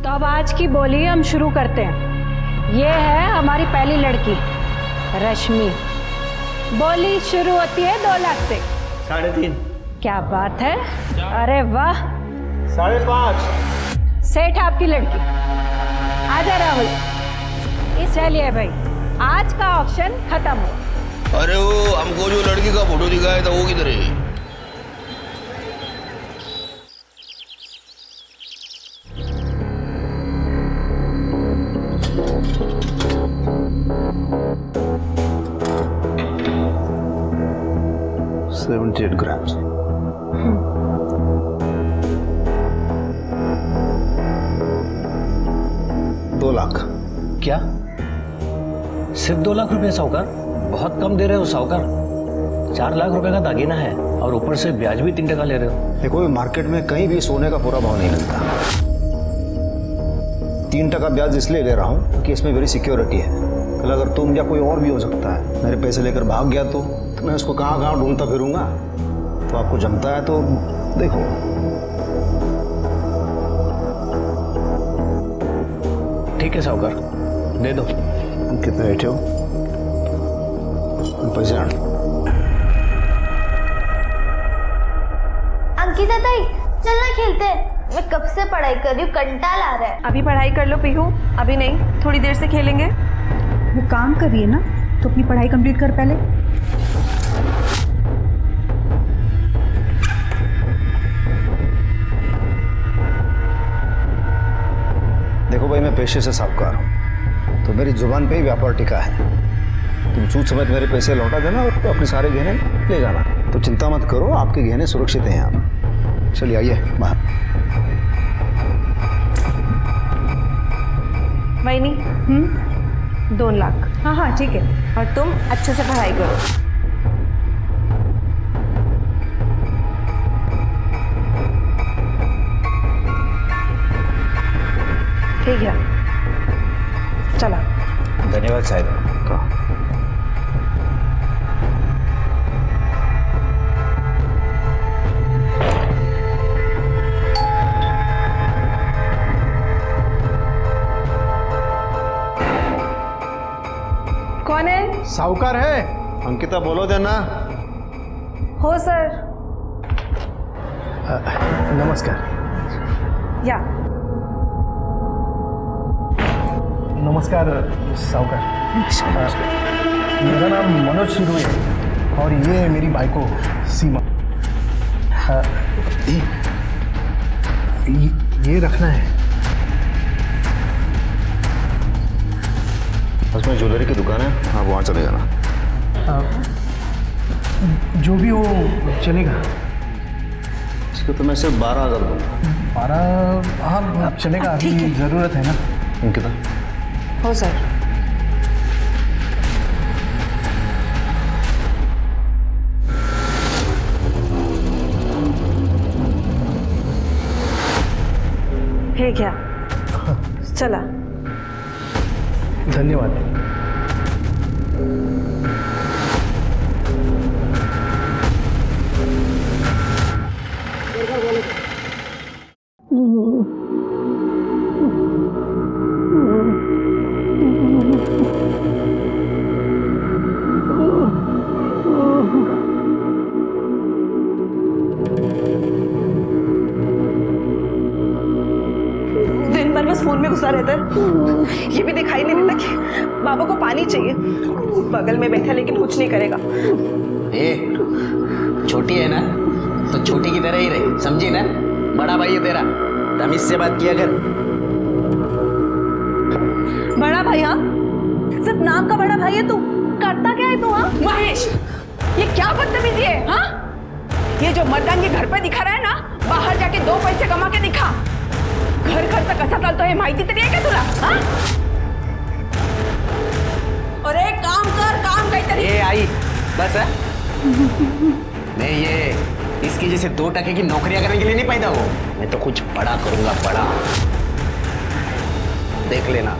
तो अब आज की बोली हम शुरू करते हैं। ये है हमारी पहली लड़की रश्मि। बोली शुरू होती है 2 लाख से। 3.5। क्या बात है, अरे वाह। 5.5। सेठ आपकी लड़की। आजा राहुल। चलिए भाई, आज का ऑप्शन खत्म हो। अरे वो हमको जो लड़की का फोटो दिखाया था वो किधर है? $78 grams। $2 लाख। क्या सिर्फ 2 लाख रुपए साहूकार? बहुत कम दे रहे हो साहूकार। 4 लाख रुपए का दागीना है और ऊपर से ब्याज भी 3% ले रहे हो। देखो, मार्केट में कहीं भी सोने का पूरा भाव नहीं मिलता। 3% ब्याज इसलिए ले रहा हूँ कि इसमें मेरी सिक्योरिटी है। कल अगर तुम या कोई और भी हो सकता है मेरे पैसे लेकर भाग गया तो मैं उसको कहाँ कहाँ ढूंढता फिरूंगा। तो आपको जमता है तो देखो। ठीक है साहूकार, दे दो। कितने बैठे हो? पैसे आने। अंकिता ताई, चलना खेलते हैं। मैं कब से पढ़ाई कर रही हूँ, कंटाल आ रहा है। अभी पढ़ाई कर लो पीहू, अभी नहीं, थोड़ी देर से खेलेंगे। वो काम कर रही है ना, तो अपनी पढ़ाई कंप्लीट कर पहले। देखो भाई, मैं पेशे से साहूकार हूँ तो मेरी जुबान पे ही व्यापार टिका है। तुम सूद समेत मेरे पैसे लौटा देना और अपने सारे गहने ले जाना। तो चिंता मत करो, आपके गहने सुरक्षित हैं यहाँ पर। चलिए आइए बाहर। वहीनी 2 लाख। हाँ हाँ ठीक है। और तुम अच्छे से पढ़ाई करो। ठीक है, चला। धन्यवाद साहिब। कौन है? साहूकार है। अंकिता बोलो देना। हो सर। नमस्कार। या नमस्कार साहूकार। मेरा नाम मनोज सुरुई है और ये मेरी बाइको सीमा। ये रखना है। उसमें ज्वेलरी की दुकान है, आप वहाँ चले जाना। जो भी हो चलेगा। इसको तो मैं सिर्फ 12,000 दूँगा। 12? हाँ चलेगा, अभी ज़रूरत है ना। अंकिता हो सर। है क्या? चला। धन्यवाद। दिन भर बस फोन में घुसा रहता है। ये भी दिखाई नहीं देता कि बाबा को पानी चाहिए। बगल में बैठा लेकिन कुछ नहीं करेगा। ए, छोटी है ना तो छोटी की तरह ही रहे, समझी ना? बड़ा भाई है तेरा, तमीज से बात किया कर। बड़ा भाई? हाँ, सिर्फ नाम का बड़ा भाई है तू। करता क्या है तू? हाँ महेश, ये क्या बदतमीजी है? हाँ, ये जो मर्दांगी घर पे दिखा रहा है ना, बाहर जाके 2 पैसे कमा के दिखा। घर खर्च कसा चालतो हे माहिती तरी आहे का तुला? हाँ? अरे काम कर, काम काहीतरी। ए आई, बस है? मैं ये इसकी जैसे 2% की नौकरियां करने के लिए नहीं पैदा हुआ। मैं तो कुछ बड़ा करूंगा, बड़ा। देख लेना,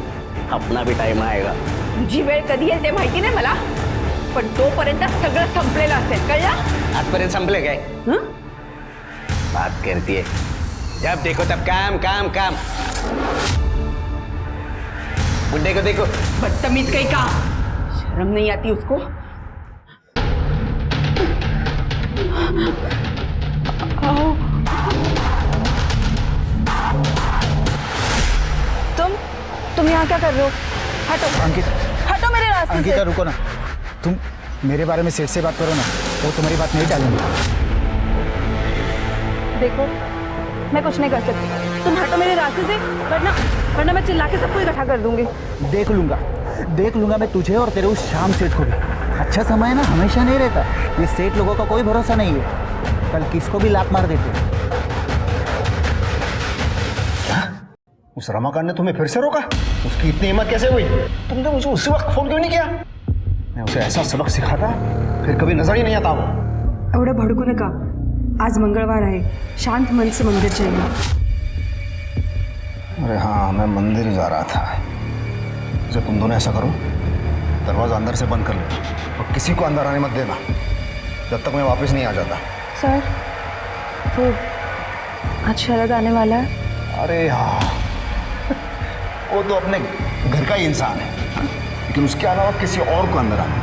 अपना भी टाइम आएगा। तुझी वेळ कधी येते माहिती नाही मला, पण तोपर्यंत सगळं संपलेलं असेल, कळलं? आजपर्यंत संपले काय? हं? बात करती है, जब देखो तब काम काम काम। बुड्ढे को देखो। बदतमीज कहीं का, शर्म नहीं आती उसको? तुम यहाँ क्या कर रहे हो? हटो अंकिता, हटो मेरे रास्ते से। अंकिता रुको ना, तुम मेरे बारे में सेठ से बात करो ना, वो तुम्हारी बात नहीं टालेंगे। देखो मैं कुछ नहीं कर सकती, तुम हटो मेरे रास्ते से, वरना मैं चिल्ला के सबको इकट्ठा कर दूंगी। देख लूंगा मैं तुझे और तेरे उस शाम सेठ को भी। अच्छा समय ना हमेशा नहीं रहता, ये सेठ लोगों का कोई भरोसा नहीं है, कल किसको भी लात मार देते। उस रमाकांत ने तुम्हें फिर से रोका? उसकी इतनी हिम्मत कैसे हुई? तुमने मुझे उसी वक्त फोन क्यों नहीं किया? मैं उसे ऐसा सबक सिखाता फिर कभी नजर ही नहीं आता वो। एवढं भडकू नका, आज मंगळवार आहे, शांत मन से मंदिर जाइए। अरे हाँ, मैं मंदिर जा रहा था। जब तुम दोनों ऐसा करो, दरवाजा अंदर से बंद कर लो और किसी को अंदर आने मत देना जब तक मैं वापस नहीं आ जाता। सर वो आज शरद आने वाला है। अरे हाँ, वो तो अपने घर का ही इंसान है, लेकिन उसके अलावा किसी और को अंदर आना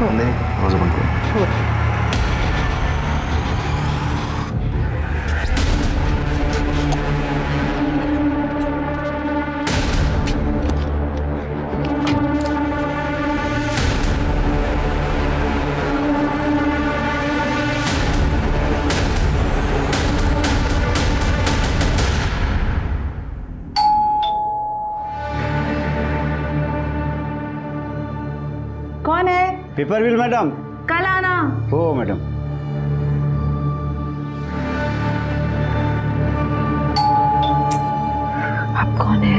नहीं। दरवाजा बंद करो। कौन है? Paper bill madam. कल आना। हो मैडम। आप कौन है?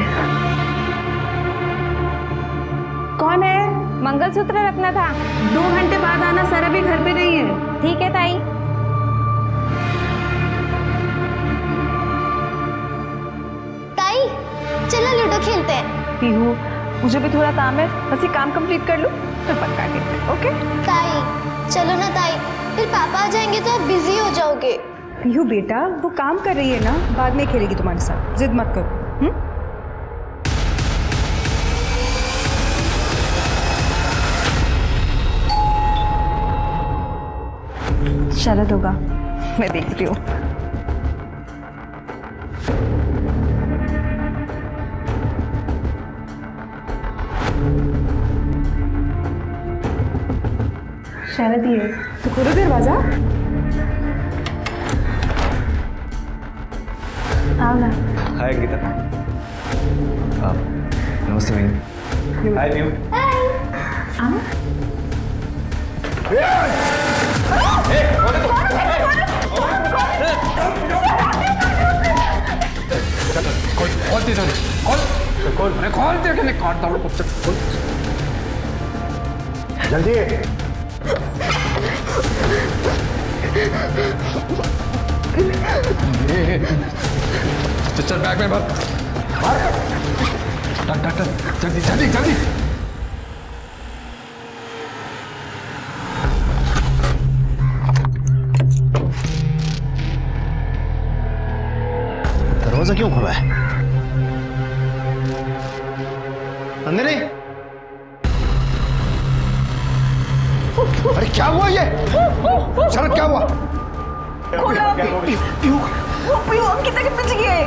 कौन है? मंगलसूत्र रखना था। 2 घंटे बाद आना, सर अभी घर पे नहीं है। ठीक है ताई। ताई चलो लूडो खेलते हैं। पीहू मुझे भी थोड़ा काम है, बस ये काम कंप्लीट कर लूँ फिर पक्का खेलते हैं। ओके ताई चलो ना ताई, फिर पापा आ जाएंगे तो आप बिजी हो जाओगे। पीहू बेटा वो काम कर रही है ना, बाद में खेलेगी तुम्हारे साथ, जिद मत करो। शरद होगा, मैं देखती हूँ। शरद ही है, तो खोलो दरवाजा। आओ ना। हाय अंकिता। नमस्ते बहन। हाय पीयू। आओ। जल्दी। चल बैग में भर। जल्दी जल्दी जल्दी। दरवाजा क्यों खुला है? नंदिनी, अरे क्या हुआ ये? शरद क्या हुआ? पीहू अंकिता के पीछे गए।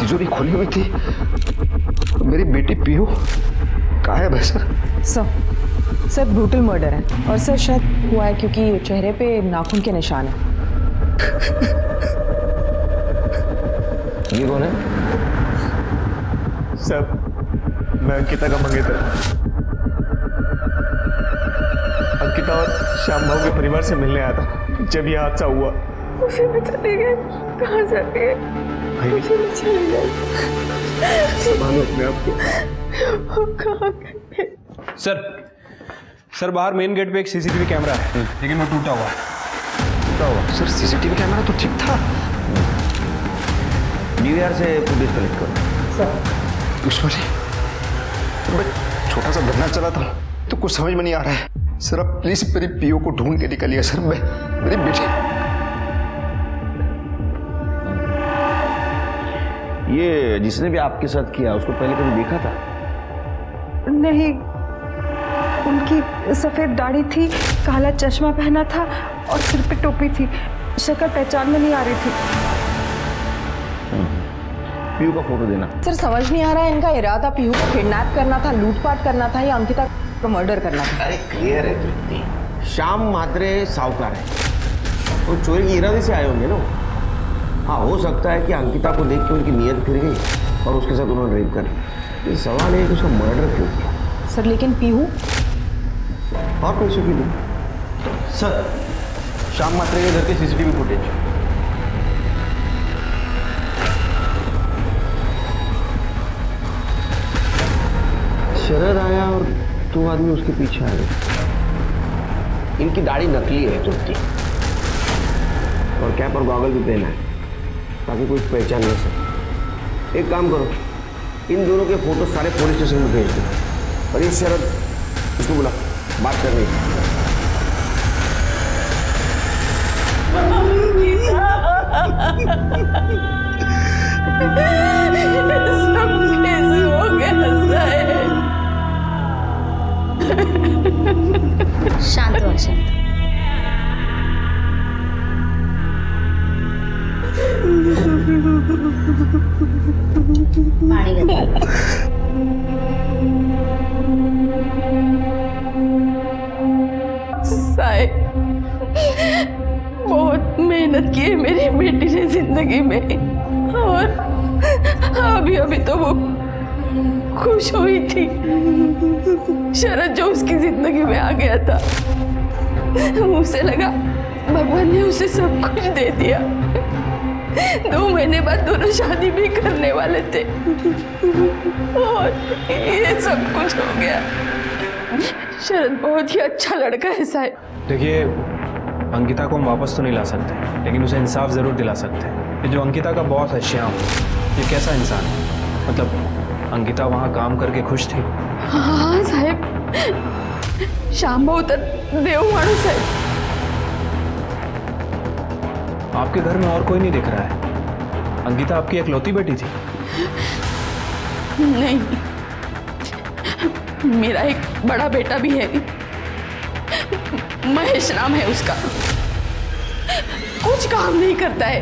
तिजोरी खुली हुई थी, मेरी बेटी पीहू गायब है सर। सर ब्रूटल मर्डर है और सर शायद हुआ है क्योंकि चेहरे पे नाखून के निशान है। ये कौन है? सर मैं अंकिता का मंगेतर। अंकिता और श्याम भाव के परिवार से मिलने आया था जब यह हादसा हुआ। उसी में चले गए। कहाँ चले गए? उसी में चले गए। संभालो अपने आप को। कहाँ गए? सर बाहर मेन गेट पे एक सीसीटीवी कैमरा है, लेकिन वो टूटा हुआ है। क्या हुआ सर? सीसीटीवी कैमरा तो ठीक था। DVR से फुटेज कलेक्ट करो। सर पुष्पा मैं छोटा सा धरना चला था तो कुछ समझ में नहीं आ रहा है सर। आप प्लीज मेरी पीओ को ढूंढ के निकालिए सर। मैं मेरी बेटी जिसने भी आपके साथ किया उसको पहले कभी देखा था? नहीं, उनकी सफ़ेद दाढ़ी थी, काला चश्मा पहना था और सिर पे टोपी थी। शक्ल पहचान में नहीं आ रही थी। पीयू का फोटो देना। सर समझ नहीं आ रहा है इनका इरादा पीहू को किडनैप करना था, लूटपाट करना था या अंकिता को मर्डर करना था। अरे क्लियर है तृप्ति, श्याम म्हात्रे साहूकार है, वो चोरी के इरादे से आए होंगे ना। हाँ, हो सकता है कि अंकिता को देख के उनकी नीयत फिर गई और उसके साथ उन्होंने रेप कर लिया। ये सवाल है कि उसका मर्डर क्यों किया? सर लेकिन पीहू और पैसों के लिए। सर श्याम म्हात्रे के घर के सीसीटीवी फुटेज। शरद आया और 2 आदमी उसके पीछे आ गए। इनकी दाढ़ी नकली है तृप्ति, और कैप और गॉगल भी पहना है ताकि कोई पहचान नहीं सके। एक काम करो, इन दोनों के फोटो सारे पुलिस स्टेशन में भेज दो और ये शरद इसको बुला, बात करनी है। सब कैसे हो गया साहेब? शांत हो, शांत। पानी का साहेब, बहुत मेहनत की है मेरी बेटी ने जिंदगी में, और अभी अभी तो वो खुश हुई थी। शरद जो उसकी जिंदगी में आ गया था, उसे लगा भगवान ने उसे सब कुछ दे दिया। 2 महीने बाद दोनों शादी भी करने वाले थे और ये सब कुछ हो गया। शरद बहुत ही अच्छा लड़का है साहब। देखिए, अंकिता को हम वापस तो नहीं ला सकते, लेकिन उसे इंसाफ ज़रूर दिला सकते हैं। ये जो अंकिता का बॉस है श्याम, ये कैसा इंसान है? मतलब अंकिता वहाँ काम करके खुश थी? हाँ साहब, श्याम बहुत देव माणूस है। आपके घर में और कोई नहीं दिख रहा है। अंकिता आपकी इकलौती बेटी थी? नहीं, मेरा एक बड़ा बेटा भी है, महेश नाम है उसका। कुछ काम नहीं करता है,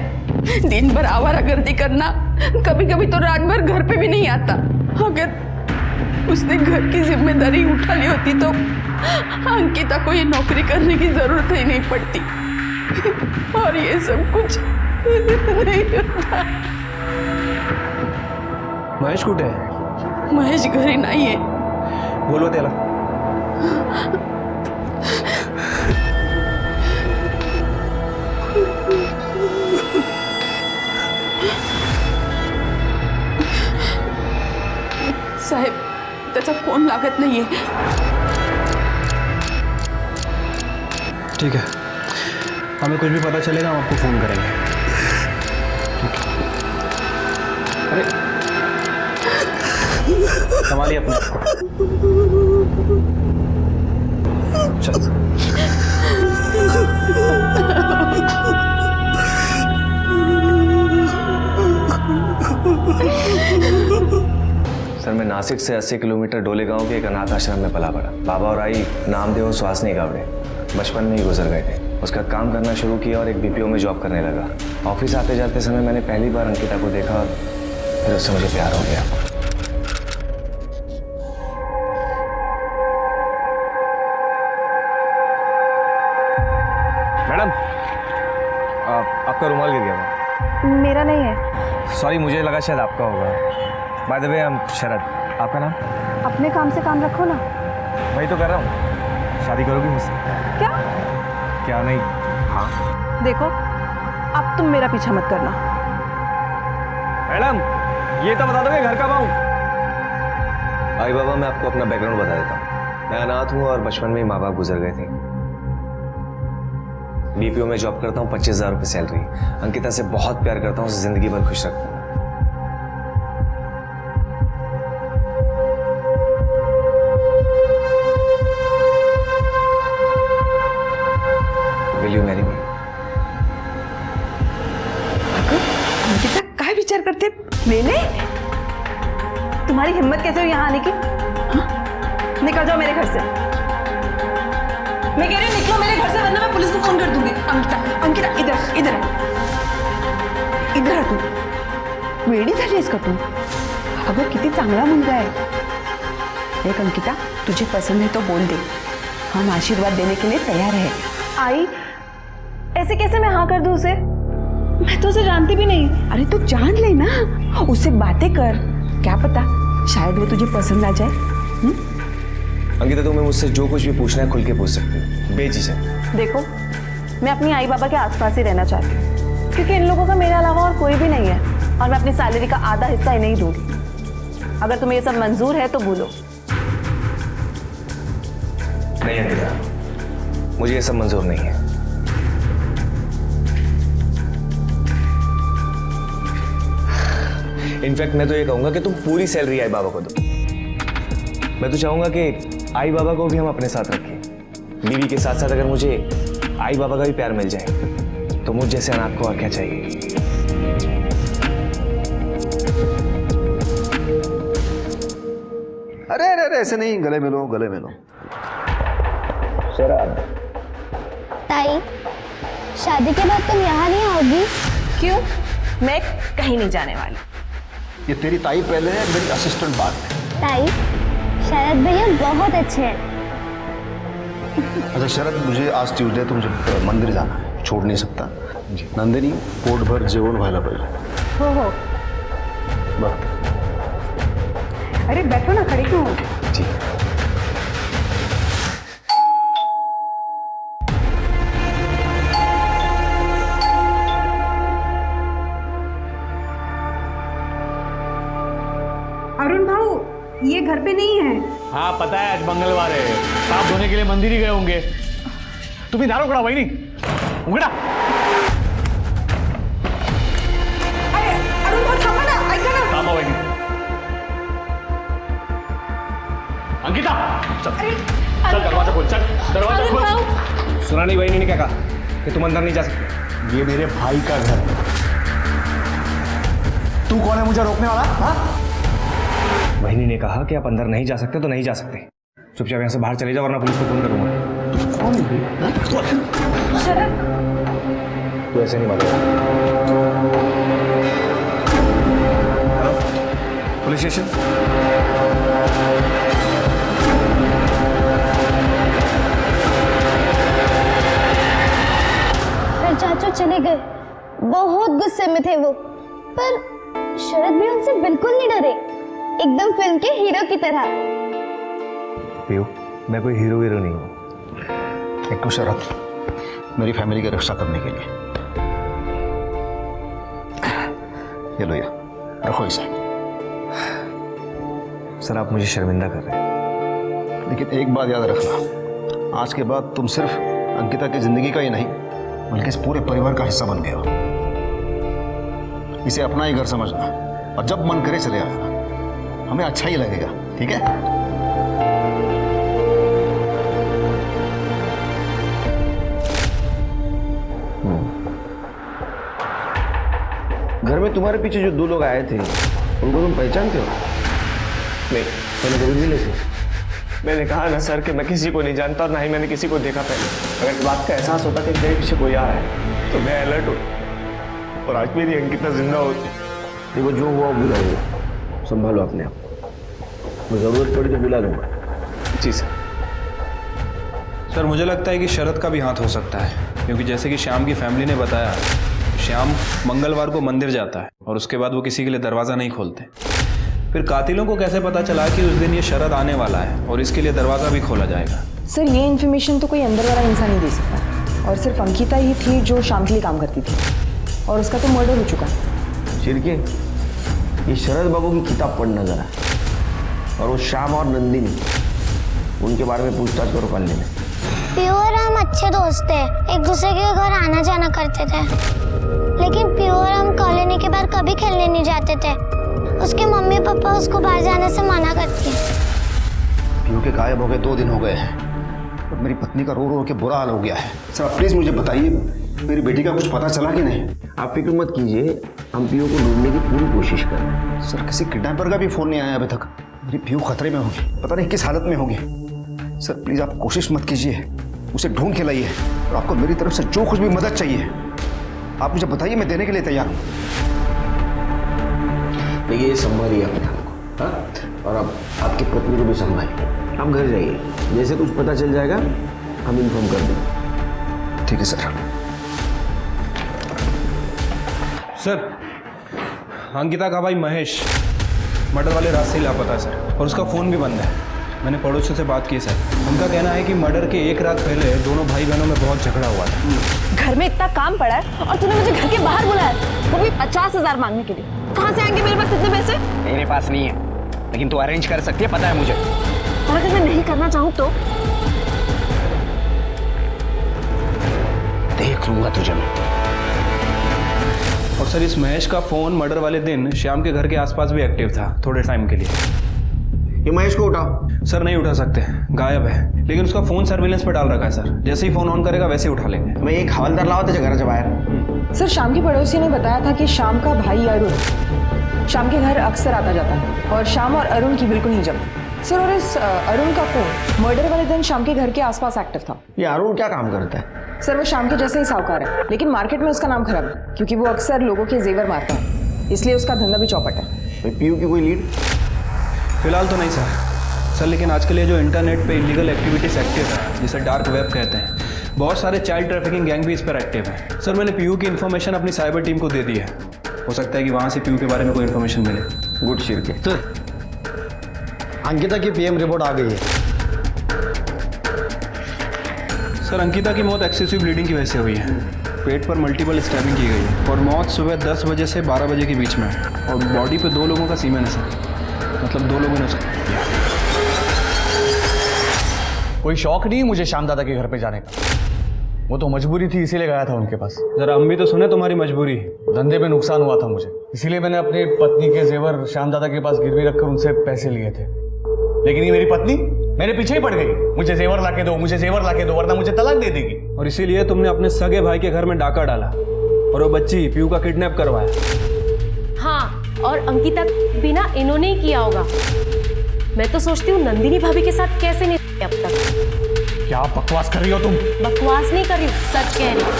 दिन भर आवारागर्दी करना, कभी कभी तो रात भर घर पे भी नहीं आता। अगर उसने घर की जिम्मेदारी उठा ली होती तो अंकिता को ये नौकरी करने की जरूरत ही नहीं पड़ती, और ये सब कुछ नहीं होता। महेश कुठे आहे? महेश घरी नहीं है। बोलवा त्याला। साहेब, त्याचा फोन लागत नाहीये। ठीक है, हमें कुछ भी पता चलेगा हम आपको फ़ोन करेंगे। अरे संभालिए अपने आप को। चल। सर, मैं नासिक से 80 किलोमीटर डोले गांव के एक अनाथ आश्रम में पला पड़ा। बाबा और आई नामदेव और सुहासनी गावड़े बचपन में ही गुजर गए थे। उसका काम करना शुरू किया और एक बीपीओ में जॉब करने लगा। ऑफिस आते जाते समय मैंने पहली बार अंकिता को देखा और फिर उससे मुझे प्यार हो गया। मैडम, आपका रुमाल गिर गया था। मेरा नहीं है। सॉरी, मुझे लगा शायद आपका होगा। बाय द वे, हम शरद। आपका नाम? अपने काम से काम रखो ना। वही तो कर रहा हूँ। शादी करोगी मुझसे? क्या? क्या नहीं? हाँ। देखो, अब तुम मेरा पीछा मत करना। मैडम, ये तो बता दो कि घर कब आऊँ? आई बाबा, मैं आपको अपना बैकग्राउंड बता देता हूँ। मैं अनाथ हूँ और बचपन में ही माँ बाप गुजर गए थे। बीपीओ में जॉब करता हूँ, 25,000 रुपये सैलरी। अंकिता से बहुत प्यार करता हूँ, उसे जिंदगी भर खुश रखता हूँ। Will you marry me? Ankita काय विचार करते? मैंने तुम्हारी हिम्मत कैसे हुई यहाँ आने की? हाँ? निकल जाओ मेरे घर से। मैं कह रही हूँ निकलो मेरे घर से, वरना मैं पुलिस को फोन कर दूंगी। अंकिता, अंकिता इधर इधर इधर आ तू। वेडी झालीस का तू? अगं किती चांगला मुलगा आहे। देख अंकिता, तुझे पसंद है तो बोल दे, हम आशीर्वाद देने के लिए तैयार है। आई, ऐसे कैसे मैं हाँ कर दूं उसे? मैं तो उसे जानती भी नहीं। अरे तू जान ले ना, उससे बातें कर, क्या पता शायद वो तुझे पसंद आ जाए। अंकिता, तुम्हें मुझसे जो कुछ भी पूछना है खुल के पूछ सकती हो, बेझिझक। देखो, मैं अपनी आई बाबा के आसपास ही रहना चाहती हूँ, क्योंकि इन लोगों का मेरे अलावा और कोई भी नहीं है, और मैं अपनी सैलरी का आधा हिस्सा इन्हें ही दूंगी। अगर तुम्हें ये सब मंजूर है तो बोलो। नहीं अंकिता, मुझे ये सब मंजूर नहीं है। इनफैक्ट मैं तो ये कहूंगा कि तुम पूरी सैलरी आई बाबा को दो। मैं तो चाहूंगा कि आई बाबा को भी हम अपने साथ रखें। बीवी के साथ साथ अगर मुझे आई बाबा का भी प्यार मिल जाए तो मुझ जैसे अनाथ को और क्या चाहिए। अरे अरे अरे, ऐसे नहीं, गले मिलो गले मिलो। शराब। ताई, शादी के बाद तुम यहाँ नहीं आओगी? क्यों? मैं कहीं नहीं जाने वाली। ये तेरी ताई पहले है, मेरी असिस्टेंट बाद में। ताई, शरद भैया बहुत अच्छे हैं। अच्छा शरद, मुझे आज ट्यूसडे तो मुझे मंदिर जाना है, छोड़ नहीं सकता। नंदिनी, पोट भर जेवण व्हायला पाहिजे। हो बरं। अरे बैठो ना, खड़ी क्यों हो? जी। अरुण भाऊ, ये घर पे नहीं है। हाँ पता है, आज मंगलवार है, साफ धोने के लिए मंदिर ही गए होंगे। तुम्ही दार उघडा वहिनी, उघडा। अरे अरुण भाऊ थांबा ना, ऐका ना। थांबा वहिनी। अंकिता, चल चल दरवाजा खोल, चल दरवाजा खोल। सुना नहीं बहनी ने क्या कहा कि तुम अंदर नहीं जा सकते? ये मेरे भाई का घर। तू कौन है मुझे रोकने वाला? हाँ? बहनी ने कहा कि आप अंदर नहीं जा सकते तो नहीं जा सकते। चुपचाप यहाँ से बाहर चले जाओ वरना पुलिस को फोन करूंगा। कौन है? शरद, तू ऐसे नहीं मारेगा। Police station. फिर चाचू चले गए, बहुत गुस्से में थे वो, पर शरद भी उनसे बिल्कुल नहीं डरे, एकदम फिल्म के हीरो की तरह। पीयू, मैं कोई हीरो नहीं हूँ। एक तो शरद, मेरी फैमिली की रक्षा करने के लिए। ये लो, ये रखो इसे। सर, आप मुझे शर्मिंदा कर रहे हैं। लेकिन एक बात याद रखना, आज के बाद तुम सिर्फ अंकिता की जिंदगी का ही नहीं बल्कि इस पूरे परिवार का हिस्सा बन गए हो। इसे अपना ही घर समझना, और जब मन करे चले आना, हमें अच्छा ही लगेगा, ठीक है? घर में तुम्हारे पीछे जो 2 लोग आए थे उनको तुम पहचानते हो? नहीं, मैंने कभी मिले थे? मैंने कहा ना सर कि मैं किसी को नहीं जानता और ना ही मैंने किसी को देखा पहले। अगर इस बात का एहसास होता कि मेरे पीछे कोई आ रहा है तो मैं अलर्ट होता, और आज मेरी अंकिता जिंदा होती। देखो, जो हुआ बुरा हुआ, संभालो अपने आप। मैं जरूरत पड़ी तो बुला लूंगा। जी सर। सर, मुझे लगता है कि शरद का भी हाथ हो सकता है, क्योंकि जैसे कि श्याम की फैमिली ने बताया, श्याम मंगलवार को मंदिर जाता है और उसके बाद वो किसी के लिए दरवाज़ा नहीं खोलते। फिर कातिलों को कैसे पता चला कि उस दिन ये शरद आने वाला है और इसके लिए दरवाज़ा भी खोला जाएगा? सर, ये इन्फॉर्मेशन तो कोई अंदर वाला इंसान नहीं दे सकता, और सिर्फ अंकिता ही थी जो शाम के लिए काम करती थी, और उसका तो मर्डर हो चुका है। चिरके, ये शरद बाबू की किताब पढ़ना जरा, और वो श्याम और नंदिनी, उनके बारे में पूछताछ करो कॉलोनी में। पियो और हम अच्छे दोस्त थे, एक दूसरे के घर आना जाना करते थे, लेकिन पियो और हम कॉलोनी के बाहर कभी खेलने नहीं जाते थे। उसके मम्मी पापा उसको बाहर जाने से मना करती हैं। पियो के गायब हो गए 2 दिन हो गए हैं, और मेरी पत्नी का रो रो के बुरा हाल हो गया है। सर, प्लीज मुझे बताइए मेरी बेटी का कुछ पता चला कि नहीं? आप फिक्र मत कीजिए, हम पीयू को ढूंढने की पूरी कोशिश कर रहे हैं। सर किसी किडनैपर का भी फोन नहीं आया अभी तक। मेरी पीयू खतरे में होगी, पता नहीं किस हालत में होगी। सर प्लीज आप कोशिश मत कीजिए, उसे ढूंढ के लाइए और आपको मेरी तरफ से जो कुछ भी मदद चाहिए आप मुझे बताइए, मैं देने के लिए तैयार हूँ। देखिए संभालिए अपने आप को, हाँ, और अब आपकी पत्नी को भी संभालिए। आप घर जाइए, जैसे कुछ पता चल जाएगा हम इन्फॉर्म कर देंगे। ठीक है सर। सर अंकिता का भाई महेश मर्डर वाले रास्ते ही लापता है सर, और उसका फ़ोन भी बंद है। मैंने पड़ोसियों से बात की सर, उनका कहना है कि मर्डर के एक रात पहले दोनों भाई बहनों में बहुत झगड़ा हुआ था। घर में इतना काम पड़ा है और तूने मुझे घर के बाहर बुलाया, वो भी 50,000 मांगने के लिए। कहाँ से आएंगे मेरे पास इतने पैसे? मेरे पास नहीं है, लेकिन तू अरेंज कर सकती है, पता है मुझे। और अगर मैं नहीं करना चाहूँ तो? देख लूंगा तुझे मैं। और सर इस महेश का फ़ोन मर्डर वाले दिन श्याम के घर के आसपास भी एक्टिव था थोड़े टाइम के लिए। ये महेश को उठाओ। सर नहीं उठा सकते, गायब है, लेकिन उसका फ़ोन सर्विलेंस पे डाल रखा है सर। जैसे ही फ़ोन ऑन करेगा वैसे ही उठा लेंगे। मैं एक हवलदार लाओ तुझे घर से बाहर। सर शाम की पड़ोसी ने बताया था कि शाम का भाई अरुण शाम के घर अक्सर आता जाता है और शाम और अरुण की बिल्कुल नहीं जमती। सर और इस अरुण का फोन मर्डर वाले दिन शाम के घर के आसपास एक्टिव था। ये अरुण क्या काम करता है? सर वो शाम के जैसे ही साहूकार है, लेकिन मार्केट में उसका नाम खराब है क्योंकि वो अक्सर लोगों के जेवर मारता है, इसलिए उसका धंधा भी चौपट है। पीयू की कोई लीड? फिलहाल तो नहीं सर, लेकिन आजकल ये जो इंटरनेट पे इलीगल एक्टिविटीज एक्टिव है, जिसे डार्क वेब कहते हैं, बहुत सारे चाइल्ड ट्रैफिकिंग गैंग भी इस पर एक्टिव है। सर मैंने पीयू की इन्फॉर्मेशन अपनी साइबर टीम को दे दी है, हो सकता है कि वहाँ से पीयू के बारे में कोई इन्फॉर्मेशन मिले। गुड शिरके। सर अंकिता की पीएम रिपोर्ट आ गई है। सर अंकिता की मौत एक्सेसिव ब्लीडिंग की वजह से हुई है, पेट पर मल्टीपल स्टैबिंग की गई है और मौत सुबह 10 बजे से 12 बजे के बीच में है और बॉडी पे 2 लोगों का सीमेन है सर, मतलब 2 लोगों ने उसको। कोई शौक नहीं मुझे श्याम दादा के घर पे जाने का, वो तो मजबूरी थी इसीलिए गया था उनके पास। जरा हम भी तो सुने तुम्हारी मजबूरी। धंधे में नुकसान हुआ था मुझे, इसीलिए मैंने अपनी पत्नी के जेवर श्याम दादा के पास गिरवी रखकर उनसे पैसे लिए थे। लेकिन ये मेरी पत्नी मेरे पीछे ही पड़ गई, मुझे जेवर लाके दो, मुझे जेवर लाके दो, वरना मुझे तलाक दे देगी। और इसीलिए तुमने अपने सगे भाई के घर में डाका डाला और वो बच्ची पीयू का किडनैप करवाया। हाँ, और अंकिता बिना इन्होंने ही किया होगा। मैं तो सोचती हूँ नंदिनी भाभी के साथ कैसे नहीं अब तक। क्या बकवास कर रही हो तुम? बकवास नहीं कर रही हूँ, सच कह रही हूँ।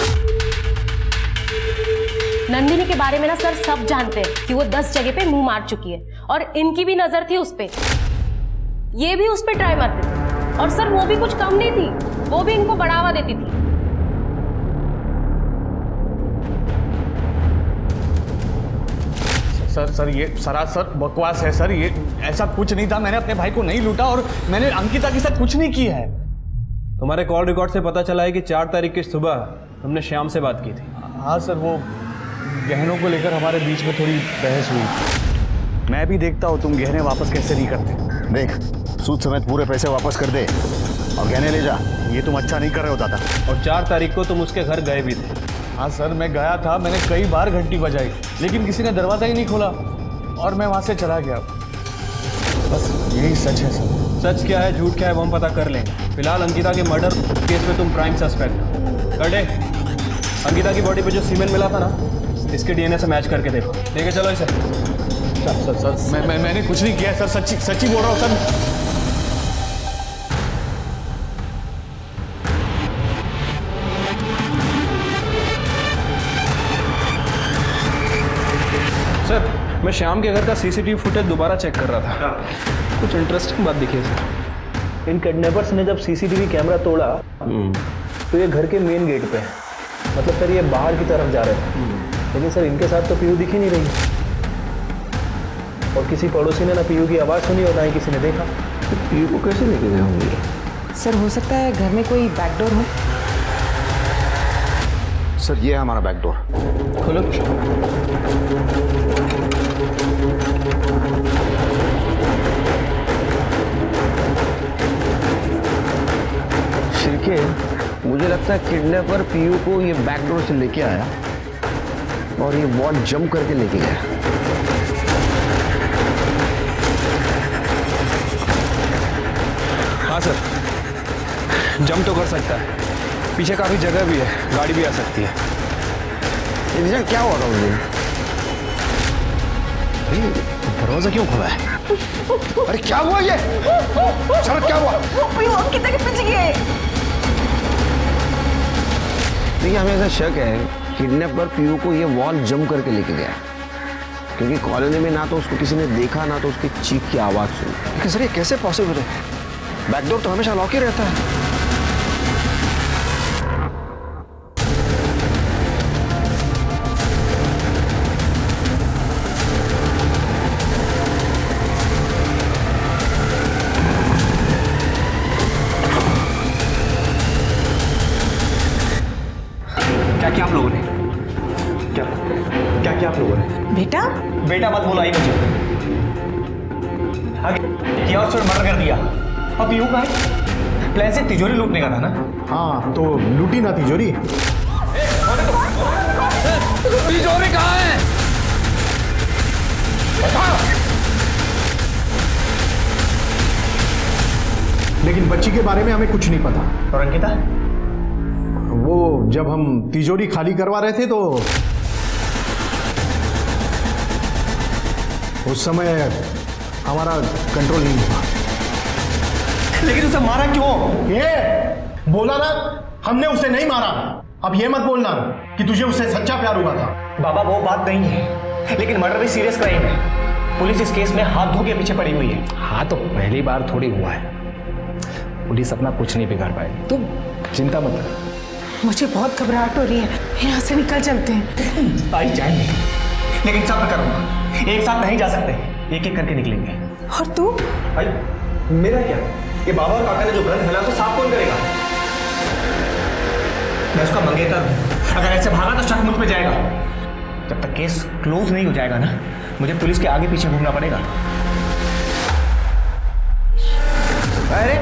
नंदिनी के बारे में ना सर सब जानते हैं कि वो 10 जगह पे मुंह मार चुकी है और इनकी भी नजर थी उस पे, ये भी उस पे ट्राई मारते थे और सर वो भी कुछ कम नहीं थी, वो भी इनको बढ़ावा देती थी। सर ये सरासर बकवास है सर, ये ऐसा कुछ नहीं था। मैंने अपने भाई को नहीं लूटा और मैंने अंकिता के साथ कुछ नहीं किया है। तुम्हारे कॉल रिकॉर्ड से पता चला है कि 4 तारीख की सुबह तुमने श्याम से बात की थी। हाँ सर, वो गहनों को लेकर हमारे बीच में थोड़ी बहस हुई। मैं भी देखता हूँ तुम गहने वापस कैसे नहीं करते। देख सूद समेत पूरे पैसे वापस कर दे और गहने ले जा। ये तुम अच्छा नहीं कर रहे हो दादा। और 4 तारीख को तुम उसके घर गए भी थे। हाँ सर, मैं गया था, मैंने कई बार घंटी बजाई लेकिन किसी ने दरवाज़ा ही नहीं खोला और मैं वहाँ से चला गया। बस यही सच है सर। सच क्या है झूठ क्या है वो हम पता कर लेंगे। फिलहाल अंकिता के मर्डर केस में तुम प्राइम सस्पेक्ट। गड्ढे अंकिता की बॉडी पे जो सीमेंट मिला था ना, इसके डीएनए से मैच करके देखो। ठीक है चलो इसे। सर मैंने कुछ नहीं किया सर, सच्ची बोल रहा हूँ सर। सर मैं श्याम के घर का सीसीटीवी फुटेज दोबारा चेक कर रहा था, कुछ इंटरेस्टिंग बात दिखी है सर। इन किडनैपर्स ने जब सीसीटीवी कैमरा तोड़ा तो ये घर के मेन गेट पे है, मतलब सर ये बाहर की तरफ जा रहे थे, लेकिन सर इनके साथ तो पीयू दिख ही नहीं रही और किसी पड़ोसी ने ना पीयू की आवाज़ सुनी और ना ही किसी ने देखा। तो पीयू को कैसे लेके गए होंगे? सर हो सकता है घर में कोई बैकडोर हो। सर ये है हमारा बैकडोर, खोलो। शिरके, मुझे लगता है किडनैपर पीयू को ये बैकडोर से लेके आया और ये वॉल जंप करके लेके गया। हाँ सर, जंप तो कर सकता है पीछे काफ़ी जगह भी है, गाड़ी भी आ सकती है। इंसिडेंट क्या हुआ था उस दिन? दरवाजा क्यों खुला है? अरे क्या हुआ ये? शरद क्या हुआ? पीयू अंकिता के पीछे गए। देखिए हमें ऐसा शक है किडनैपर पीयू को ये वॉल जंप करके लेके गया, क्योंकि कॉलोनी में ना तो उसको किसी ने देखा ना तो उसकी चीख की आवाज़ सुनी। लेकिन सर ये कैसे पॉसिबल है? बैकडोर तो हमेशा लॉक ही रहता है। क्या किया आप लोगों ने? क्या क्या किया आप लोगों ने? बेटा बेटा मत बोला ही मुझे। आगे किया और मर्डर कर दिया। अब पीयू का है? प्लान से तिजोरी लूटने का था ना? हाँ तो लूटी ना तिजोरी। तिजोरी कहाँ है? लेकिन बच्ची के बारे में हमें कुछ नहीं पता। और अंकिता? वो जब हम तिजोरी खाली करवा रहे थे तो उस समय हमारा कंट्रोल नहीं हुआ। लेकिन उसे मारा क्यों? ये बोला ना, हमने उसे नहीं मारा। अब ये मत बोलना कि तुझे उससे सच्चा प्यार हुआ था। बाबा वो बात नहीं है, लेकिन मर्डर भी सीरियस क्राइम है। पुलिस इस केस में हाथ धो के पीछे पड़ी हुई है। हाँ तो पहली बार थोड़ी हुआ है, पुलिस अपना कुछ नहीं बिगाड़ पाएगी, तुम चिंता मत कर। मुझे बहुत घबराहट हो रही है, यहाँ से निकल चलते हैं। आई जाएंगे, लेकिन सब करूंगा। एक साथ नहीं जा सकते, एक एक करके निकलेंगे। और तू? भाई मेरा क्या? ये बाबा और काका ने जो गलत फैला उसे साफ कौन करेगा? मैं उसका मंगेतर हूं। अगर ऐसे भागा तो शक मुझ पे जाएगा। जब तक केस क्लोज नहीं हो जाएगा ना, मुझे पुलिस के आगे पीछे घूमना पड़ेगा। अरे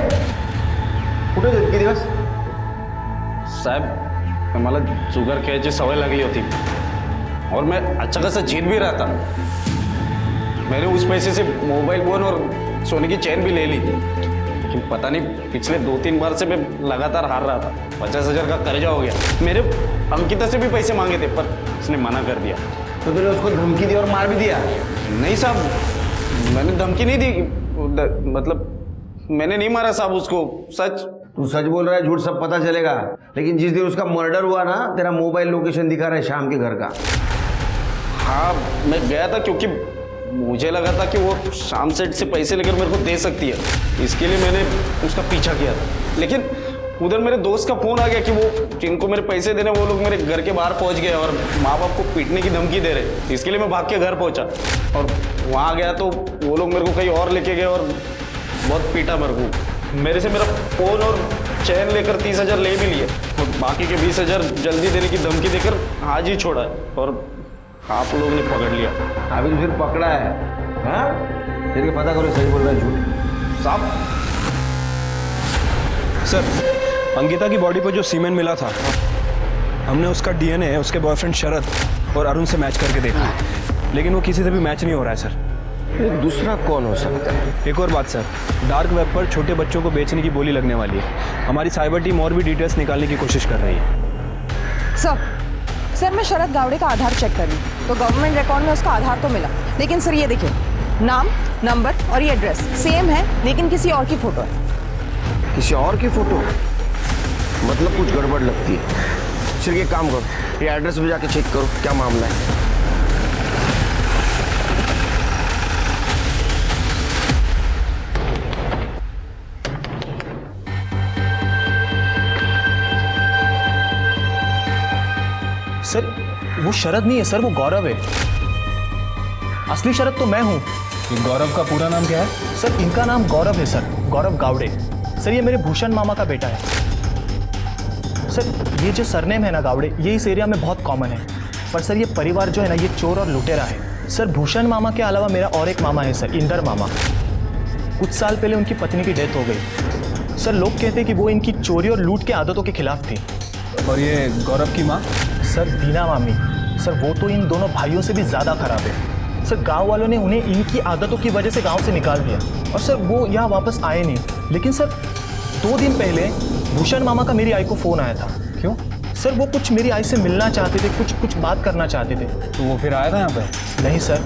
कुठे किती दिवस? साहब मला जुगार खेळायची सवय लागली होती और मैं अच्छा खासा जीत भी रहा था। मैंने उस पैसे से मोबाइल फोन और सोने की चेन भी ले ली, लेकिन पता नहीं पिछले 2-3 बार से मैं लगातार हार रहा था। 50,000 का कर्जा हो गया। मेरे अंकिता से भी पैसे मांगे थे पर उसने मना कर दिया। तो तूने उसको धमकी दी और मार भी दिया? नहीं साहब, मैंने धमकी नहीं दी, मतलब मैंने नहीं मारा साहब उसको। सच। तू सच बोल रहा है, झूठ सब पता चलेगा। लेकिन जिस दिन उसका मर्डर हुआ ना, तेरा मोबाइल लोकेशन दिखा रहा है शाम के घर का। हाँ मैं गया था क्योंकि मुझे लगा था कि वो शाम सेठ से पैसे लेकर मेरे को दे सकती है, इसके लिए मैंने उसका पीछा किया था। लेकिन उधर मेरे दोस्त का फोन आ गया कि वो जिनको मेरे पैसे देने वो लोग मेरे घर के बाहर पहुंच गए और माँ बाप को पीटने की धमकी दे रहे। इसके लिए मैं भाग के घर पहुंचा और वहाँ गया तो वो लोग मेरे को कहीं और लेके गए और बहुत पीटा मेरे को। मेरे से मेरा फ़ोन और चैन लेकर 30,000 ले भी लिए और बाकी के 20,000 जल्दी देने की धमकी देकर आज ही छोड़ा है और आप लोगों ने पकड़ लिया। अभी तो फिर पकड़ा है? हाँ फिर पता करो सही बोल रहा है झूठ। साहब सर अंकिता की बॉडी पर जो सीमेंट मिला था, हमने उसका डीएनए उसके बॉयफ्रेंड शरद और अरुण से मैच करके देखा, लेकिन वो किसी से भी मैच नहीं हो रहा है सर। दूसरा कौन हो सकता है? एक और बात सर, डार्क वेब पर छोटे बच्चों को बेचने की बोली लगने वाली है। हमारी साइबर टीम और भी डिटेल्स निकालने की कोशिश कर रही है। सर मैं शरद गावड़े का आधार चेक कर रही तो गवर्नमेंट रिकॉर्ड में उसका आधार तो मिला, लेकिन सर ये देखिए नाम, नंबर और ये एड्रेस सेम है, लेकिन किसी और की फोटो है। किसी और की फोटो? मतलब कुछ गड़बड़ लगती है। चलिए एक काम करो, ये एड्रेस पे जाके चेक करो क्या मामला है। सर वो शरद नहीं है सर, वो गौरव है। असली शरद तो मैं हूँ। गौरव का पूरा नाम क्या है? सर इनका नाम गौरव है सर, गौरव गावड़े। सर ये मेरे भूषण मामा का बेटा है। सर ये जो सरनेम है ना गावड़े, ये इस एरिया में बहुत कॉमन है, पर सर ये परिवार जो है ना ये चोर और लुटेरा है। सर भूषण मामा के अलावा मेरा और एक मामा है सर, इंदर मामा। कुछ साल पहले उनकी पत्नी की डेथ हो गई। सर लोग कहते हैं कि वो इनकी चोरी और लूट के आदतों के खिलाफ थी। और ये गौरव की माँ? सर दीना मामी। सर वो तो इन दोनों भाइयों से भी ज़्यादा खराब है। सर गांव वालों ने उन्हें इनकी आदतों की वजह से गांव से निकाल दिया और सर वो यहाँ वापस आए नहीं। लेकिन सर 2 दिन पहले भूषण मामा का मेरी आई को फ़ोन आया था क्यों? सर वो कुछ मेरी आई से मिलना चाहते थे, कुछ बात करना चाहते थे। तो वो फिर आया था यहाँ पे? नहीं सर,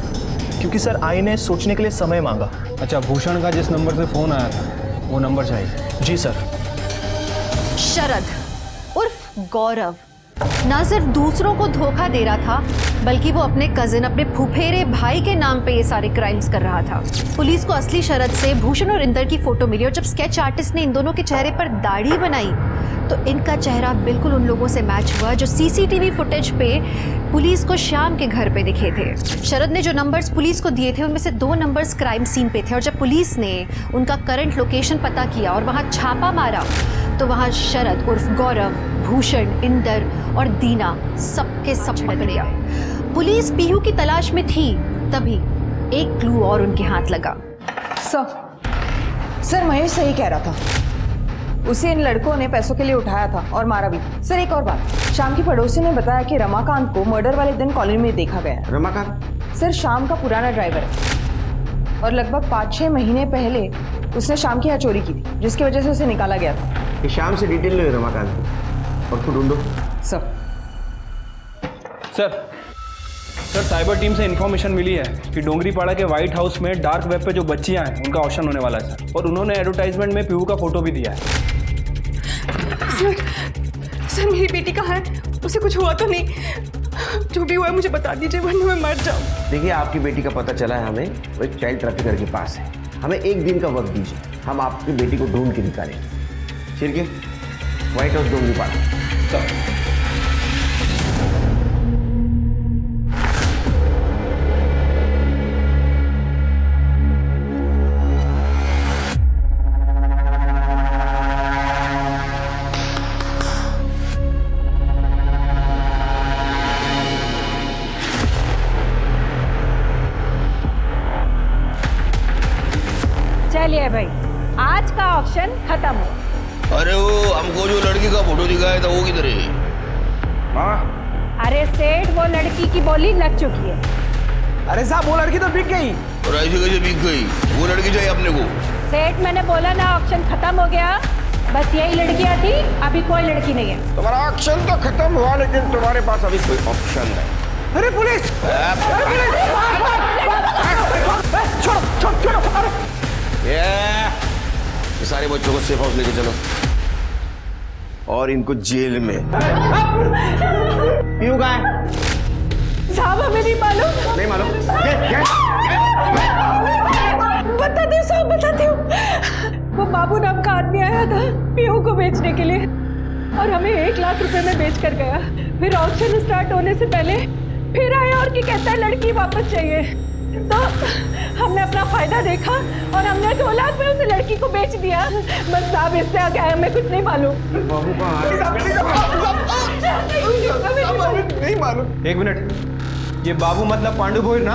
क्योंकि सर आई ने सोचने के लिए समय मांगा। अच्छा, भूषण का जिस नंबर से फ़ोन आया था वो नंबर चाहिए? जी सर। शरद उर्फ गौरव ना सिर्फ दूसरों को धोखा दे रहा था, बल्कि वो अपने कजिन, अपने फुफेरे भाई के नाम पे ये सारे क्राइम्स कर रहा था। पुलिस को असली शरद से भूषण और इंदर की फोटो मिली और जब स्केच आर्टिस्ट ने इन दोनों के चेहरे पर दाढ़ी बनाई तो इनका चेहरा बिल्कुल उन लोगों से मैच हुआ जो सीसीटीवी फुटेज पे पुलिस को श्याम के घर पे दिखे थे। शरद ने जो नंबर्स पुलिस को दिए थे उनमें से 2 नंबर्स क्राइम सीन पे थे और जब पुलिस ने उनका करंट लोकेशन पता किया और वहाँ छापा मारा तो वहाँ शरद उर्फ गौरव, भूषण, इंदर और दीना सबके सब पकड़े गए। पुलिस पीहू की तलाश में थी, तभी एक क्लू और उनके हाथ लगा। सर महेश सही कह रहा था, उसे इन लड़कों ने पैसों के लिए उठाया था और मारा भी। सर एक और बात, शाम की पड़ोसी ने बताया कि रमाकांत को मर्डर वाले दिन कॉलोनी में देखा गया। रमाकांत? सर शाम का पुराना ड्राइवर है और लगभग 5-6 महीने पहले उसने शाम की यहाँ चोरी की थी, जिसकी वजह से उसे निकाला गया था। ये शाम से डिटेल ले रमाकांत की और खुद ढूंढो। सर साइबर टीम से इन्फॉर्मेशन मिली है कि डोंगरीपाड़ा के व्हाइट हाउस में डार्क वेब पे जो बच्चियां हैं उनका ऑप्शन होने वाला है सर, और उन्होंने एडवर्टाइजमेंट में पीहू का फोटो भी दिया है। सर मेरी बेटी कहाँ है? उसे कुछ हुआ तो नहीं? जो भी हुआ है मुझे बता दीजिए वरना मैं मर जाऊँ। देखिए आपकी बेटी का पता चला है हमें, वो एक चाइल्ड ट्रैफिकर के पास है। हमें 1 दिन का वक्त दीजिए, हम आपकी बेटी को ढूंढ के निकालेंगे। ठीक है, व्हाइट हाउस डोंगरीपाड़ा। चलिए भाई, आज का ऑप्शन खत्म हो। अरे वो हमको जो लड़की का फोटो दिखाया था वो किधर है? हाँ? अरे सेठ, वो लड़की की बोली लग चुकी है। अरे साहब वो लड़की तो बिक गई। और ऐसे कैसे बिक गई? वो लड़की चाहिए अपने को। सेठ मैंने बोला ना, ऑप्शन खत्म हो गया। बस यही लड़कियां थी, अभी कोई लड़की नहीं है। तुम्हारा ऑप्शन तो खत्म हुआ, लेकिन तुम्हारे पास अभी कोई ऑप्शन नहीं। अरे पुलिस! छोड़ो! ये सारे बच्चों को सेफ हाउस लेके चलो और इनको जेल में। पीहू कहाँ है? साहब हमें नहीं मालूम। नहीं मालूम? बताती हूँ साहब, बताती हूँ। वो बाबू नाम का आदमी आया था पीहू को बेचने के लिए और हमें 1 लाख रुपए में बेच कर गया। फिर ऑक्शन स्टार्ट होने से पहले फिर आया और की कहता है लड़की वापस चाहिए। तो हमने अपना फायदा देखा और हमने 2 लाख में उसे लड़की को बेच दिया। बस साहब इससे आगे हमें कुछ नहीं मालूम। नहीं मालूम। 1 मिनट, ये बाबू मतलब पांडु भोईर ना?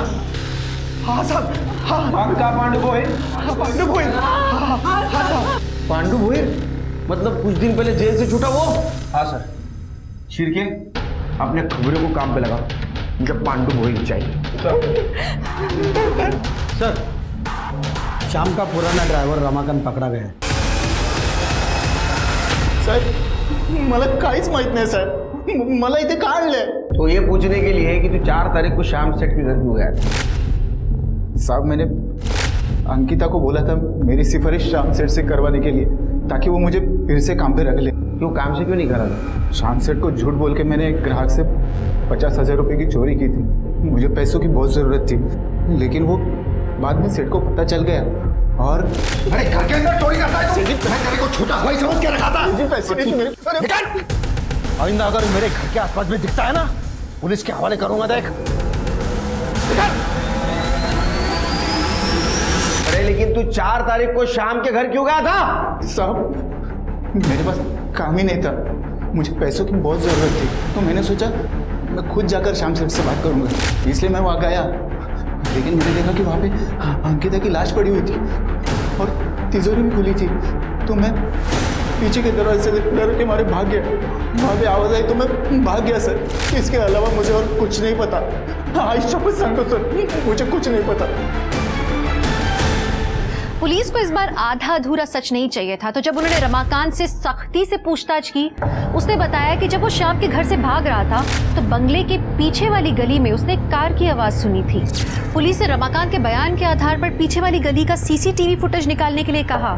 हाँ साहब, हाँ। पक्का पांडु भोईर? हाँ पांडु भोईर। हाँ साहब। पांडु भोईर मतलब कुछ दिन पहले जेल से छूटा वो? हाँ सर। शिरके, अपने खबरों को काम पे लगा, मुझे पांडु भोईर चाहिए। सर शाम का पुराना ड्रायव्हर रमाकांत पकडा गया है। सर मला काहीच माहित नाही सर, मला इथे का आणलंय? तो ये पूछने के लिए कि तू 4 तारीख को शाम सेठ के घर क्यों गया था? साहब मैंने अंकिता को बोला था मेरी सिफारिश शाम सेठ से करवाने के लिए, ताकि वो मुझे फिर से काम पे रख ले। क्यों काम से क्यों नहीं करा था? शाम सेठ को झूठ बोल के मैंने एक ग्राहक से 50,000 रुपए की चोरी की थी। मुझे पैसों की बहुत ज़रूरत थी, लेकिन वो बाद में सेठ को पता चल गया और अरे घर के अंदर चोरी करता है तो मैं तेरे को छोटा भाई समझ के रखा था। जी पैसे नहीं मेरे। आइंदा अगर मेरे घर के आसपास में दिखता है ना, पुलिस के हवाले करूंगा। देख अरे लेकिन तू 4 तारीख को शाम के घर क्यों गया था? साहब मेरे पास काम ही नहीं था, मुझे पैसों की बहुत ज़रूरत थी, तो मैंने सोचा मैं खुद जाकर शाम सेठ से बात करूंगा, इसलिए मैं वहाँ गया। लेकिन मैंने देखा कि वहाँ पे अंकिता की लाश पड़ी हुई थी और तिजोरी भी खुली थी, तो मैं पीछे के दरवाजे से डर के मारे भाग गया। वहाँ पे आवाज़ आई तो मैं भाग गया सर। इसके अलावा मुझे और कुछ नहीं पता। आज शपथ सांगतो सर, मुझे कुछ नहीं पता। पुलिस को इस बार आधा अधूरा सच नहीं चाहिए था, तो जब उन्होंने रमाकांत से सख्ती से पूछताछ की, उसने बताया कि जब वो श्याम के घर से भाग रहा था तो बंगले के पीछे वाली गली में उसने कार की आवाज सुनी थी। पुलिस ने रमाकांत के बयान के आधार पर पीछे वाली गली का सीसीटीवी फुटेज निकालने के लिए कहा,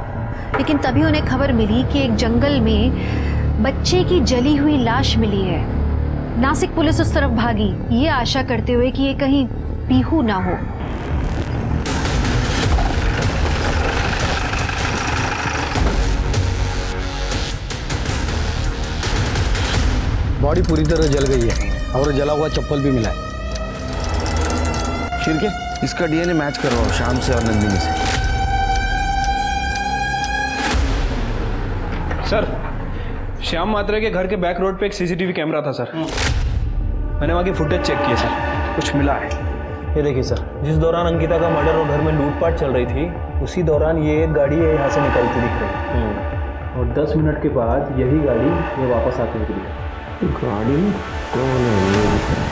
लेकिन तभी उन्हें खबर मिली कि एक जंगल में बच्चे की जली हुई लाश मिली है। नासिक पुलिस उस तरफ भागी, ये आशा करते हुए कि ये कहीं पीहू ना हो। बॉडी पूरी तरह जल गई है और जला हुआ चप्पल भी मिला है। शिरके, इसका डीएनए मैच करवाओ श्याम से और नंदिनी से। सर, श्याम मात्रे के घर के बैक रोड पे एक सीसीटीवी कैमरा था सर। मैंने वहाँ की फुटेज चेक की है सर, कुछ मिला है। ये देखिए सर, जिस दौरान अंकिता का मर्डर और घर में लूटपाट चल रही थी, उसी दौरान ये एक गाड़ी है यहाँ से निकलती दिख रही है और 10 मिनट के बाद यही गाड़ी ये वापस आके निकली है। गाड़ी में कौन है वो दिख रहा है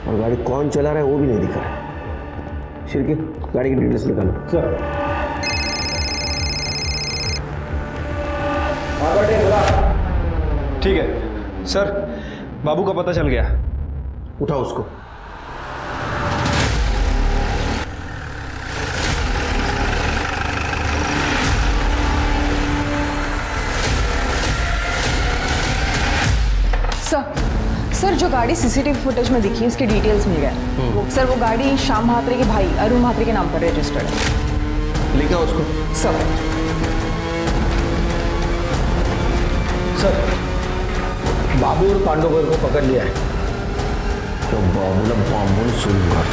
और गाड़ी कौन चला रहा है वो भी नहीं दिख रहा है। शिरके, गाड़ी की डिटेल्स निकालो सर। ठीक है सर, बाबू का पता चल गया। उठाओ उसको। सर, जो गाड़ी सीसीटीवी फुटेज में दिखी उसके डिटेल्स मिल गए। सर, वो गाड़ी श्याम महात्रे के भाई अरुण महात्रे के नाम पर रजिस्टर्ड है। लेके आओ उसको। सर, बाबू और पांडुगर को पकड़ लिया है। तो बाबू ने बाबू सुन कर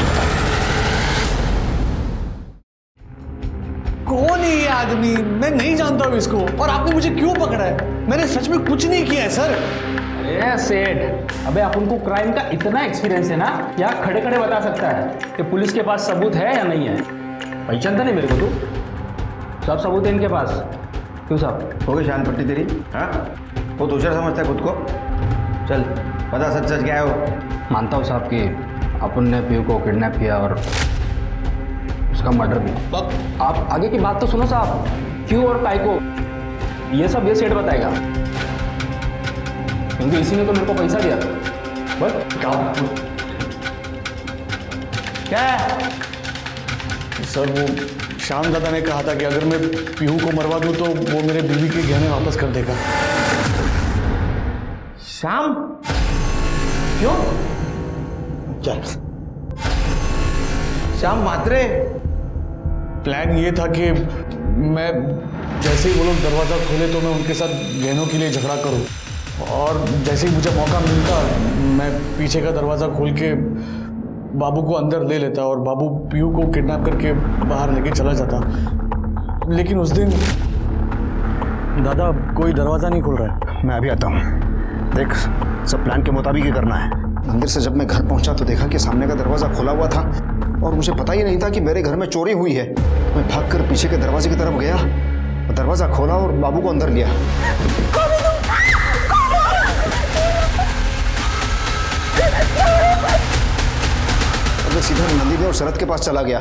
कौन है ये आदमी? मैं नहीं जानता हूँ इसको, और आपने मुझे क्यों पकड़ा है? मैंने सच में कुछ नहीं किया है सर। अरे सेठ, अबे अपन को क्राइम का इतना एक्सपीरियंस है ना, यहाँ खड़े खड़े बता सकता है कि पुलिस के पास सबूत है या नहीं है। पहचानता नहीं मेरे को तू? सब सबूत है इनके पास। क्यों साहब, हो गई शान पट्टी तेरी? हाँ, वो दूसरा समझता है खुद को। चल पता सच सच क्या है वो। मानता हूँ साहब कि अपन ने पीयू को किडनैप किया और उसका मर्डर भी। आप आगे की बात तो सुनो साहब, क्यों और काय को, ये सब ये सेठ बताएगा, क्योंकि इसी ने तो मेरे को पैसा दिया था। बस क्या है सर? वो श्याम दादा ने कहा था कि अगर मैं पीहू को मरवा दूं तो वो मेरे बीवी के गहने वापस कर देगा। श्याम? क्यों? क्या? श्याम मात्रे? प्लान ये था कि मैं जैसे ही वो लोग दरवाज़ा खोले तो मैं उनके साथ गहनों के लिए झगड़ा करूं, और जैसे ही मुझे मौका मिलता मैं पीछे का दरवाज़ा खोल के बाबू को अंदर ले लेता और बाबू पीयू को किडनैप करके बाहर लेके चला जाता। लेकिन उस दिन दादा कोई दरवाज़ा नहीं खुल रहा है। मैं अभी आता हूँ। देख, सब प्लान के मुताबिक ही करना है। मंदिर से जब मैं घर पहुंचा तो देखा कि सामने का दरवाज़ा खुला हुआ था और मुझे पता ही नहीं था कि मेरे घर में चोरी हुई है। मैं भागकर पीछे के दरवाजे की तरफ गया, दरवाज़ा खोला और बाबू को अंदर लिया। मैं सीधा नंदिनी और शरद के पास चला गया।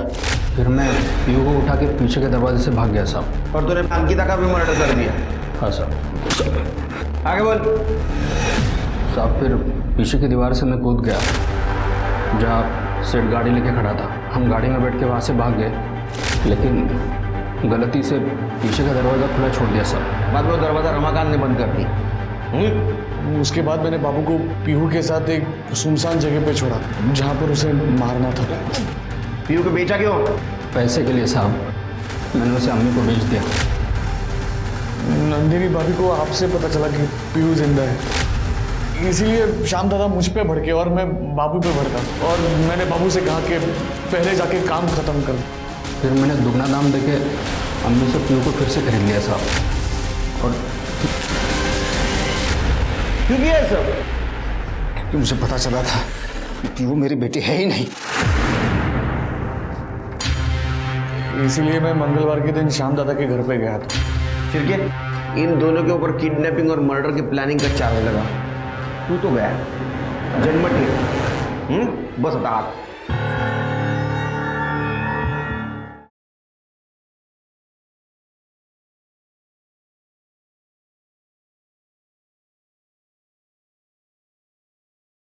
फिर मैं पीयू को उठा के पीछे के दरवाजे से भाग गया साहब। और तूने अंकिता का भी मर्डर कर दिया? हाँ साहब। आगे बोल साहब। फिर पीछे की दीवार से मैं कूद गया जहाँ सेठ गाड़ी लेके खड़ा था। हम गाड़ी में बैठ के वहाँ से भाग गए, लेकिन गलती से पीछे का दरवाज़ा खुला छोड़ दिया साहब। बाद में दरवाज़ा रमाकांत ने बंद कर दिया। उसके बाद मैंने बाबू को पीहू के साथ एक सुनसान जगह पे छोड़ा जहाँ पर उसे मारना था। पीहू को बेचा क्यों? पैसे के लिए साहब। मैंने उसे अम्मी को बेच दिया। नंदिनी भाभी को आपसे पता चला कि पीहू जिंदा है, इसीलिए श्याम दादा मुझ पे भड़के और मैं बाबू पे भड़का, और मैंने बाबू से कहा कि पहले जाके काम खत्म कर। फिर मैंने दुगना दाम देके अम्मी से पीहू को फिर से खरीद लिया साहब। और क्योंकि है सब कि मुझे पता चला था कि वो मेरी बेटी है ही नहीं। इसीलिए मैं मंगलवार के दिन श्याम दादा के घर पे गया था। फिर इन दोनों के ऊपर किडनैपिंग और मर्डर की प्लानिंग का चार्ज लगा। तू तो गया जन्मठी बस आता